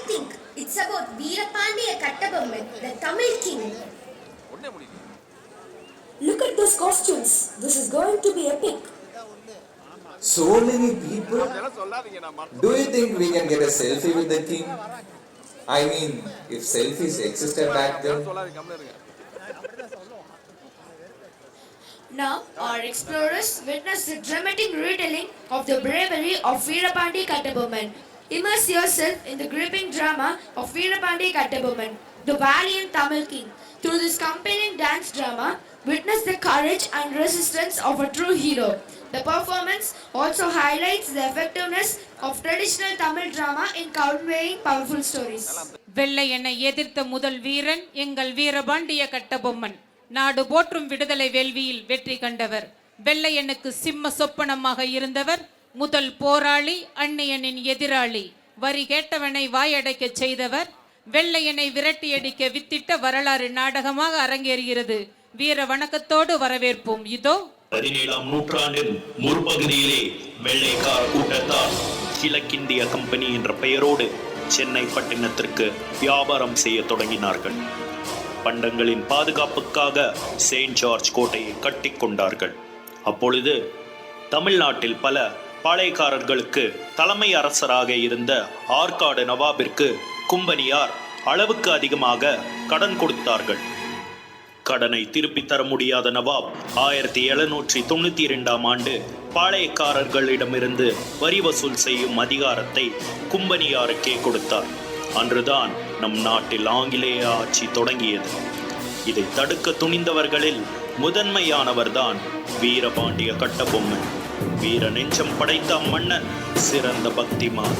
think it's about Veerapandiya Kattabomman, the Tamil king. Look at those costumes. This is going to be epic. So many people. Do you think we can get a selfie with the king? I mean, if selfies existed back then. Now, our explorers witness the dramatic retelling of the bravery of Veerapandiya Kattabomman. Immerse yourself in the gripping drama of Veerapandiya Kattabomman, the valiant Tamil king. Through this compelling dance drama, witness the courage and resistance of a true hero. The performance also highlights the effectiveness of traditional Tamil drama in conveying powerful stories. வெள்ளையனை எதிர்த்த முதல் வீரன் எங்கள் வீரபாண்டிய கட்டபொம்மன். நாடு போற்றும் விடுதலை வேள்வியில் வெற்றி கண்டவர். வெள்ளையனுக்கு சிம்ம சொப்பனமாக இருந்தவர். முதல் போராளி, அந்நியனின் எதிராளி. வரி கேட்டவனை வாயடைக்க செய்தவர். வெள்ளையனை விரட்டியடிக்க வித்திட்ட வரலாறு நாடகமாக அரங்கேறுகிறது. வீர வணக்கத்தோடு வரவேற்போம். இதோ 17ஆம் நூற்றாண்டின் முற்பகுதியிலே வெள்ளைக்கார கூட்டத்தார் கிழக்கிந்திய கம்பெனி என்ற பெயரோடு சென்னை பட்டினத்திற்கு வியாபாரம் செய்ய தொடங்கினார்கள். பண்டங்களின் பாதுகாப்புக்காக செயின்ட் ஜார்ஜ் கோட்டையை கட்டி கொண்டார்கள். அப்பொழுது தமிழ்நாட்டில் பல பாளையக்காரர்களுக்கு தலைமை அரசராக இருந்த ஆற்காடு நவாபிற்கு கும்பனியார் அளவுக்கு அதிகமாக கடன் கொடுத்தார்கள். கடனை திருப்பி தர முடியாத நவாப் 1792ஆம் ஆண்டு பாளையக்காரர்களிடமிருந்து வரி வசூல் செய்யும் அதிகாரத்தை கும்பனியாருக்கே கொடுத்தார். அன்றுதான் நம் நாட்டில் ஆங்கிலேய ஆட்சி தொடங்கியது. இதை தடுக்க துணிந்தவர்களில் முதன்மையானவர்தான் வீரபாண்டிய கட்டபொம்மன். வீர நெஞ்சம் படைத்த மன்னன் சிறந்த பக்திமான்.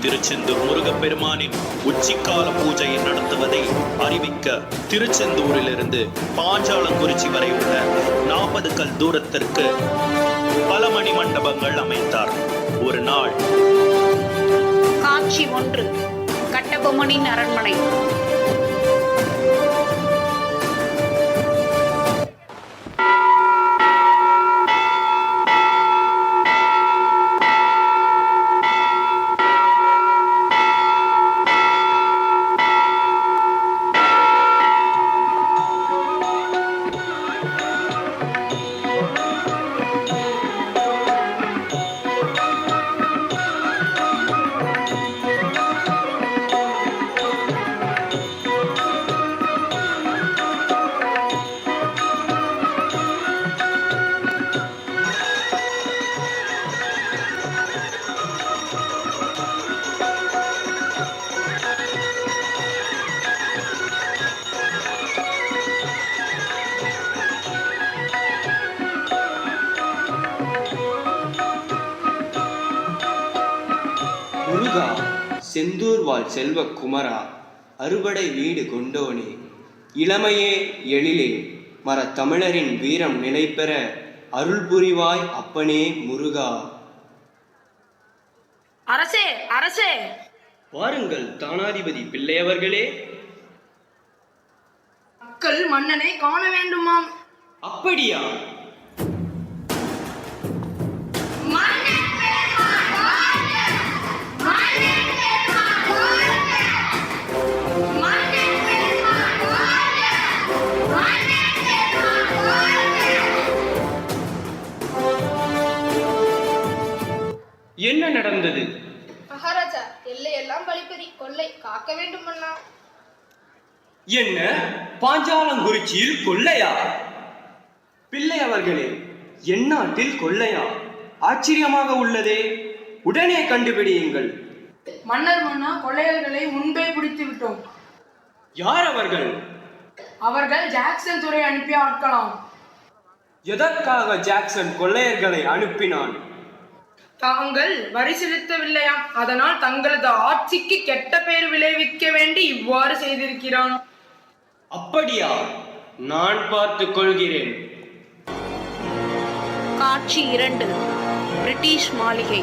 திருச்செந்தூர் முருகப்பெருமானின் உச்சிக்கால பூஜையை நடத்துவதை அறிவிக்க திருச்செந்தூரிலிருந்து பாஞ்சாலங்குறிச்சி வரை உள்ள 40 கல் தூரத்திற்கு பல மணி மண்டபங்கள் அமைத்தார். ஒரு நாள் காட்சி 1, கட்டபொம்மனின் அரண்மனை. முருகா, செந்தூர் வாழ் செல்வ குமரா, அறுபடை வீடு கொண்டோனே, இளமையே எழிலே, மர தமிழரின் வீரம் நிலைபெற அருள் புரிவாய் அப்பனே முருகா. அரசே, அரசே! வாருங்கள் தானாதிபதி பிள்ளையவர்களே. மக்கள் மன்னனை காண வேண்டுமாம். அப்படியா? என்ன நடந்தது? மகாராஜா, எல்லையெல்லாம் பழிப்பறி கொள்ளை காக்க வேண்டும் அண்ணா. என்ன, பாஞ்சாலங்குறிச்சியில் கொள்ளையா? பிள்ளை அவர்களே, எந்நாட்டில் கொள்ளையா? ஆச்சரியமாக உள்ளதே. உடனே கண்டுபிடியுங்கள். மன்னர் மன்னா, கொள்ளையர்களை முன்பே பிடித்து விட்டோம். யார் அவர்கள்? அவர்கள் ஜாக்சன் துறை அனுப்பிய ஆட்களாம். எதற்காக ஜாக்சன் கொள்ளையர்களை அனுப்பினான்? தாங்கள் வரி செலுத்தவில்லையாம். அதனால் தங்களது ஆட்சிக்கு கெட்ட பெயர் விளைவிக்க வேண்டி இவ்வாறு செய்திருக்கிறான். அப்படியா? நான் பார்த்துக் கொள்கிறேன். காட்சி 2, பிரிட்டிஷ் மாளிகை.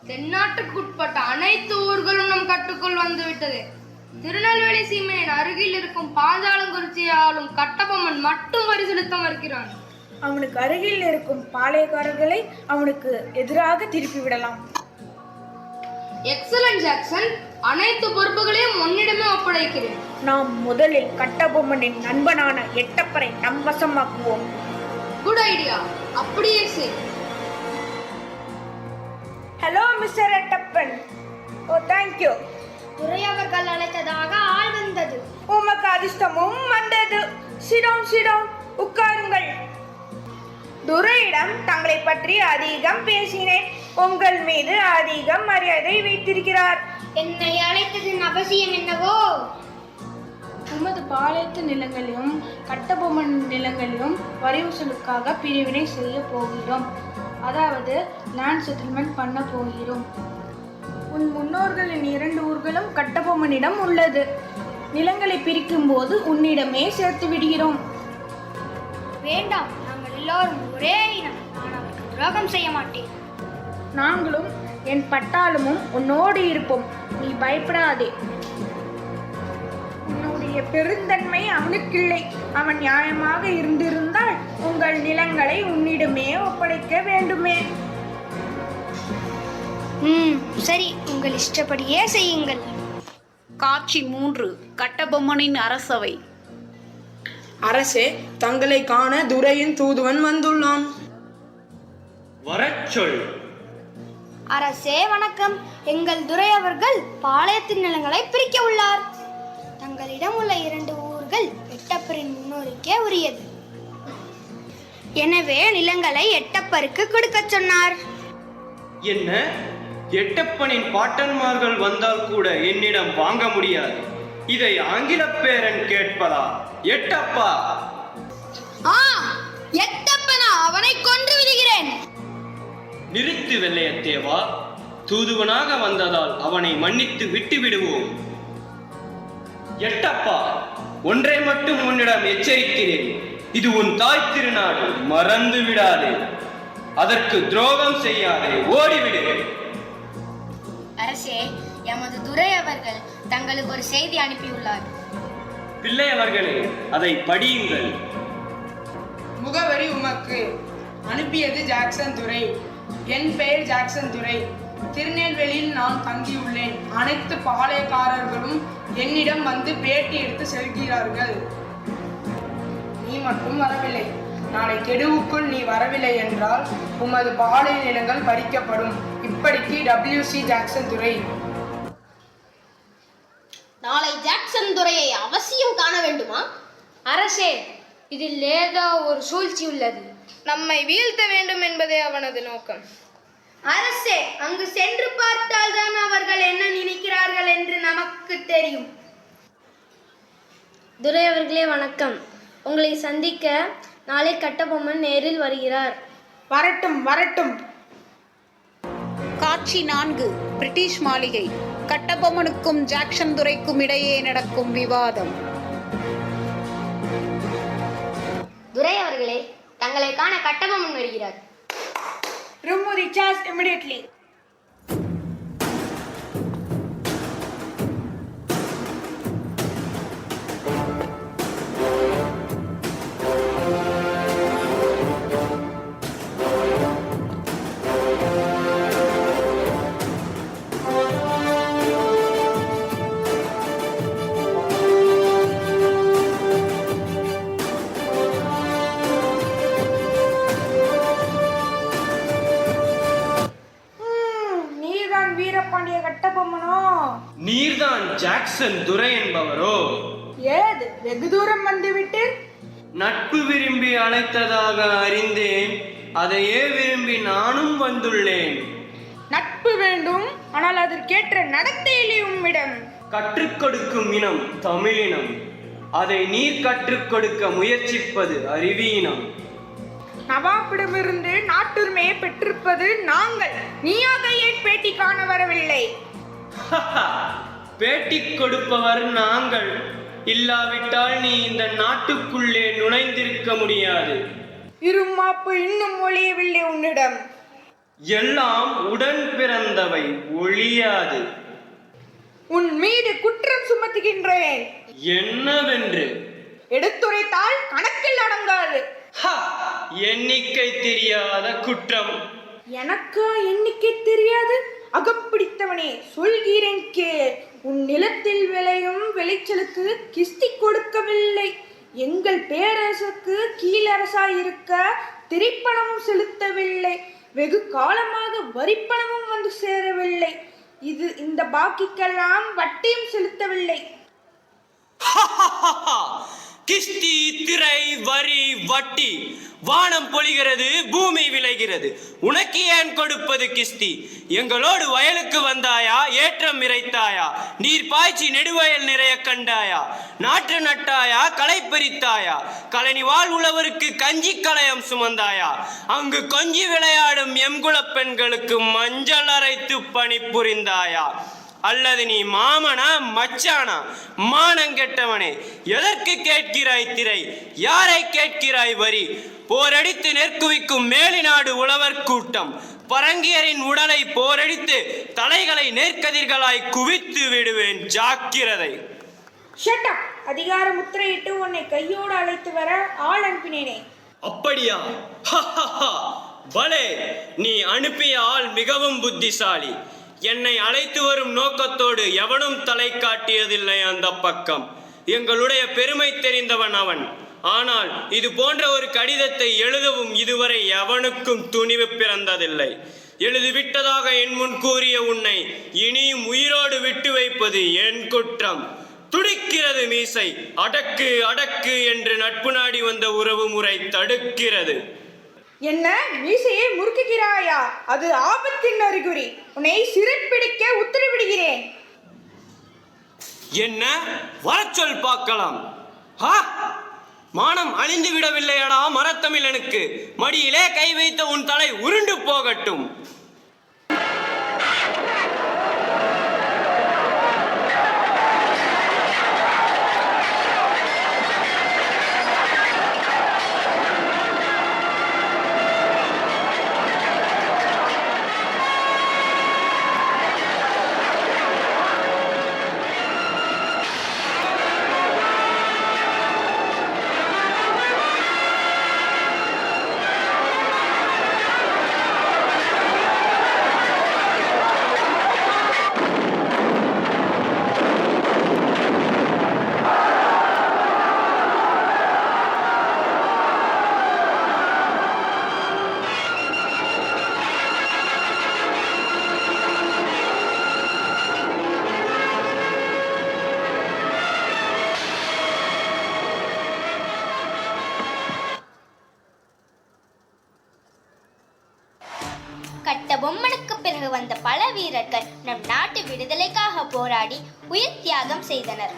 தென்னாட்டுக்குட்பட்ட அனைத்து ஊர்களும் நம் கட்டுக்குள் வந்துவிட்டது. திருநெல்வேலி சீமையின் அருகில் இருக்கும் பாஞ்சாலங்குறிச்சியை ஆளும் கட்டபொம்மன் மட்டும் வரி செலுத்த மறுக்கிறான். அவனுக்கு அருகில் இருக்கும் பாளையக்காரர்களை அவனுக்கு எதிராக திருப்பி விடலாம். எக்ஸலன்ட் ஜாக்சன், அனைத்து பொறுப்புகளையும் உன்னிடமே ஒப்படைக்கிறேன். நாம் முதலில் கட்டபொம்மனின் நண்பனான எட்டப்பரை நம் வசமாக்குவோம். குட் ஐடியா, அப்படியே செய். Hello mister Ettappan. Oh thank you. துரை அவர்கள் அழைத்ததாக ஆள் வந்தது. உமக்கு அதிர்ஷ்டமும் வந்தது. Sit down sit down, உட்காருங்கள். துரையிடம் தங்களை பற்றி அதிகம் பேசினேன். உங்கள் மீது அதிகம் மரியாதை வைத்திருக்கிறார். என்னை அழைத்ததின் அவசியம் என்னவோ? உமது பாளையத்து நிலங்களிலும் கட்டபொம்மன் நிலங்களிலும் வரி வசூலுக்காக பிரிவினை செய்ய போகிறோம். அதாவது லேண்ட் செட்டில்மெண்ட் பண்ண போகிறோம். உன் முன்னோர்களின் 2 ஊர்களும் கட்டபொம்மனிடம் உள்ளது. நிலங்களை பிரிக்கும் போது உன்னிடமே சேர்த்து விடுகிறோம். வேண்டாம், நாங்கள் எல்லோரும் ஒரே இனம். நான் அவருக்கு துரோகம் செய்ய மாட்டேன். நாங்களும் என் பட்டாளமும் உன்னோடு இருப்போம். நீ பயப்படாதே. உன்னுடைய பெருந்தன்மை அவனுக்கில்லை. அவன் நியாயமாக இருந்திருந்தால் உங்கள் நிலங்களை உன்னிடமே ஒப்படைக்க வேண்டுமே. சரி, உங்கள் இஷ்டப்படியே செய்யுங்கள். காட்சி 3. கட்டபொம்மனின் அரசவை. அரசே, தங்களை காண துரையின் தூதுவன் வந்துள்ளான். வரச் சொல். அரசே வணக்கம். எங்கள் துரை அவர்கள் பாளையத்தின் நிலங்களை பிரிக்க உள்ளார். தங்களிடம் உள்ள 2 ஊர்கள் எட்டப்பரின் முன்னோருக்கே உரியது. எனவே நிலங்களை எட்டப்பருக்கு கொடுக்க சொன்னார். என்ன? எட்டப்பனின் பாட்டன்மார்கள் வந்தால் கூட என்னிடம் வாங்க முடியாது. இதை ஆங்கில பேரன் கேட்பதா? எட்டப்பா! எட்டப்பனா? அவனை கொன்று விடுகிறேன். நிறுத்து வெள்ளையத்தேவா. தூதுவனாக வந்ததால் அவனை மன்னித்து விட்டு விடுவோம். எட்டப்பா, ஒன்றை மட்டும் உன்னிடம் எச்சரிக்கிறேன். இது உன் தாய் திருநாடு, மறந்து விடாதே. அதற்கு துரோகம் செய்யாதே, ஓடிவிடு. அரசே, எமது துரை அவர்கள் தங்களுக்கு ஒரு செய்தி அனுப்பியுள்ளார். பிள்ளை அவர்களே, அதை படியுங்கள். முகவரி உமக்கு. அனுப்பியது ஜாக்சன் துரை. என் பெயர் ஜாக்சன் துரை. திருநெல்வேலியில் நான் தங்கியுள்ளேன். அனைத்து பாளையக்காரர்களும் என்னிடம் வந்து பேட்டி எடுத்து செல்கிறார்கள். நீ மட்டும் வரவில்லை. நாளை கெடுவுக்குள் நீ வரவில்லை என்றால் உமது பாளைய நிலங்கள் பறிக்கப்படும். இப்படிக்கு WC ஜாக்சன் துரை. நாளை ஜாக்சன் துரையை அவசியம் காண வேண்டுமா? அரசே, இதில் ஏதோ ஒரு சூழ்ச்சி உள்ளது. நம்மை வீழ்த்த வேண்டும் என்பதே அவனது நோக்கம். அரசே, அங்கு சென்று பார்த்தால் தான் அவர்கள் என்ன நினைக்கிறார்கள் என்று நமக்கு தெரியும். துரை அவர்களே வணக்கம். உங்களை சந்திக்க நாளை கட்டபொம்மன் நேரில் வருகிறார். வரட்டும் வரட்டும். காட்சி 4. பிரிட்டிஷ் மாளிகை. கட்டபொம்மனுக்கும் ஜாக்சன் துரைக்கும் இடையே நடக்கும் விவாதம். துரை அவர்களே, தங்களை காண கட்டபொம்மன் வருகிறார். Remove the chairs immediately. Veerapandiya கட்டபொம்மனோ? நீர்தான் ஜாக்சன் துரை என்பவரோ? ஏது வெகு தூரம் வந்துவிட்டீர்? நட்பு விரும்பி அழைத்ததாக அறிந்தேன். அதையே விரும்பி நானும் வந்துள்ளேன். நட்பு வேண்டும், ஆனால் அதற்கேற்ற நடத்தையிலே உம்மிடம். கற்றுக் கொடுக்கும் இனம் தமிழினம். அதை நீர் கற்றுக் கொடுக்க முயற்சிப்பது அறிவீனம். நவாப்பிடமிருந்து நாட்டுரிமையை பெற்றிருப்பது நாங்கள். நீயாக ஏன் பேட்டி காண வரவில்லை? பேட்டி கொடுப்பவர் நாங்கள். இல்லாவிட்டால் நீ இந்த நாட்டுக்குள்ளே நுழைந்திருக்க முடியாது. இருமாப்பு இன்னும் ஒழியவில்லை உன்னிடம். எல்லாம் உடன் பிறந்தவை, ஒழியாது. உன் மீது குற்றம் என்னவென்று? என்னவென்று எடுத்துரைத்தால் கணக்கில் அடங்காது. எண்ணிக்கை தெரியாத குற்றம். எனக்கா எண்ணிக்கை தெரியாது? அகப்பிடித்தவனே, சொல்கிறேன் கேள். உன் நிலத்தில் விளையும் விளைச்சலுக்கு கிஸ்தி கொடுக்கவில்லை. எங்கள் பேரரசுக்கு கீழரசாயிருக்க திரைப்பணமும் செலுத்தவில்லை. வெகு காலமாக வரிப்பணமும் வந்து சேரவில்லை. இந்த பாக்கிக்கெல்லாம் வட்டியும் செலுத்தவில்லை. கிஸ்தி, திரை, வரி, வட்டி. வானம் பொழிகிறது, பூமி விளைகிறது. உனக்கு ஏன் கொடுப்பது கிஸ்தி? எங்களோடு வயலுக்கு வந்தாயா? ஏற்றம் இறைத்தாயா? நீர் பாய்ச்சி நெடுவயல் நிறைய கண்டாயா? நாற்று நட்டாயா? களை பறித்தாயா? கழனி வாழ் உழவருக்கு கஞ்சி கலயம் சுமந்தாயா? அங்கு கொஞ்சி விளையாடும் எம்குல பெண்களுக்கு மஞ்சள் அரைத்து பணி புரிந்தாயா? அல்லது நீ மாமனா மச்சானா? மானங்கெட்டவனே, எதற்கு கேட்கிறாய் திரை? யாரை கேட்கிறாய் வரி? போரடித்து நெற்குவிக்கும் மேலிநாடு உழவர் கூட்டம் பரங்கியரின் உடலை போரடித்து தலைகளை நெற்கதிர்களாய் குவித்து விடுவேன், ஜாக்கிரதை. Shut up! அதிகார முத்திரையிட்டு உன்னை கையோடு அழைத்து வர ஆள் அனுப்பினேனே. அப்படியா? பலே, நீ அனுப்பிய ஆள் மிகவும் புத்திசாலி. என்னை அழைத்து வரும் நோக்கத்தோடு எவனும் தலை காட்டியதில்லை அந்த பக்கம். எங்களுடைய பெருமை தெரிந்தவன் அவன். ஆனால் இது போன்ற ஒரு கடிதத்தை எழுதவும் இதுவரை எவனுக்கும் துணிவு பிறந்ததில்லை. எழுதிவிட்டதாக என் முன் கூறிய உன்னை இனியும் உயிரோடு விட்டு வைப்பது என் குற்றம். துடிக்கிறது மீசை. அடக்கு அடக்கு என்று நட்பு நாடி வந்த உறவு முறை தடுக்கிறது. என்ன மீசையை முறுக்குகிறாயா? அது ஆபத்தின் அறிகுறி. உன்னை சிறைப்பிடிக்க உத்தரவிடுகிறேன். என்ன? வரச்சொல் பார்க்கலாம். மானம் அழிந்து விடவில்லையடா மரத்தமிழனுக்கு. மடியிலே கை வைத்த உன் தலை உருண்டு போகட்டும். கட்டபொம்மனுக்கு பிறகு வந்த பல வீரர்கள் நம் நாட்டு விடுதலைக்காக போராடி உயிர் தியாகம் செய்தனர்.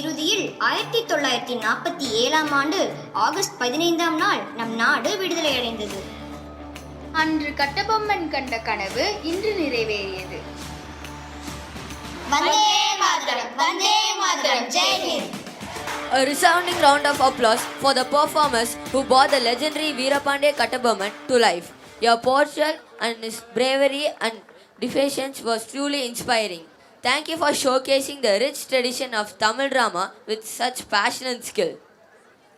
இறுதியில் 1947ஆம் ஆண்டு ஆகஸ்ட் 15ஆம் நாள் நம் நாடு விடுதலை அடைந்தது. அன்று கட்டபொம்மன் கண்ட கனவு இன்று நிறைவேறியது. Vande Mataram, Vande Mataram, Jai Hind. A resounding round of applause for the performers who brought the legendary Veerapandiya Kattabomman to life. Your portrayal and his bravery and defiance was truly inspiring. Thank you for showcasing the rich tradition of Tamil drama with such passion and skill.